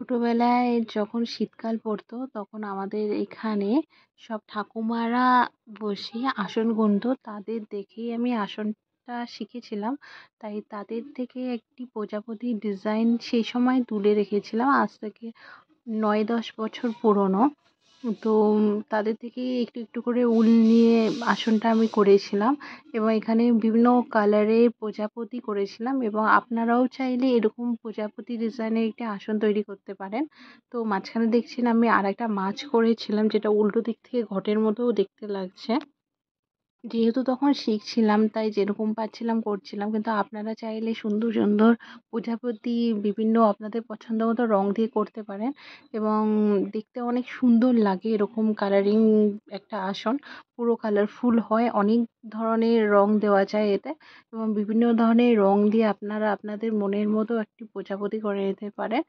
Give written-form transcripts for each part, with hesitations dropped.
ছোটবেলায় যখন শীতকাল পড়তো তখন আমাদের এখানে সব ঠাকুমারা বসে আসন গুনতো, তাদের দেখেই আমি আসনটা শিখেছিলাম। তাই তাদের থেকে একটি প্রজাপতির ডিজাইন সেই সময় তুলে রেখেছিলাম, আজ থেকে 9-10 বছর পুরনো। তো তাদের থেকে একটু একটু করে উল নিয়ে আসনটা আমি করেছিলাম এবং এখানে বিভিন্ন কালারের প্রজাপতি করেছিলাম, এবং আপনারাও চাইলে এরকম প্রজাপতি ডিজাইনের একটি আসন তৈরি করতে পারেন। তো মাঝখানে দেখছেন আমি আর একটা মাছ করেছিলাম, যেটা উল্টো দিক থেকে ঘটের মতোও দেখতে লাগছে। যেহেতু তখন শিখছিলাম তাই যেরকম পারছিলাম করছিলাম, কিন্তু আপনারা চাইলে সুন্দর সুন্দর প্রজাপতি বিভিন্ন আপনাদের পছন্দ মতো রং দিয়ে করতে পারেন, এবং দেখতে অনেক সুন্দর লাগে এরকম কালারিং একটা আসন। পুরো কালারফুল হয়, অনেক ধরনের রং দেওয়া যায় এতে, এবং বিভিন্ন ধরনের রং দিয়ে আপনারা আপনাদের মনের মতো একটি প্রজাপতি করে নিতে পারেন।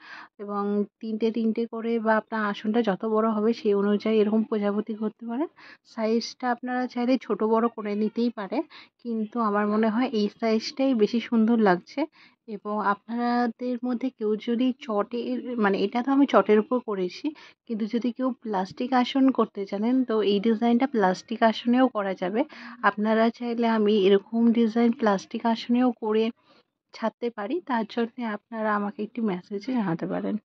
এবং তিনটে তিনটে করে বা আপনার আসনটা যত বড় হবে সেই অনুযায়ী এরকম প্রজাপতি করতে পারেন। সাইজটা আপনারা চাইলে ছোট বড় করে নিতেই পারেন, কিন্তু আমার মনে হয় এই সাইজটাই বেশি সুন্দর লাগছে। এবং আপনাদের মধ্যে কেউ যদি চটের, মানে এটা তো আমি চটের উপর করেছি, কিন্তু যদি কেউ প্লাস্টিক আসন করতে জানেন তো এই ডিজাইনটা প্লাস্টিক আসনেও করা যাবে। আপনারা চাইলে আমি এরকম ডিজাইন প্লাস্টিক আসনেও করে ছাড়তে পারি, তার জন্যে আপনারা আমাকে একটি মেসেজে জানাতে পারেন।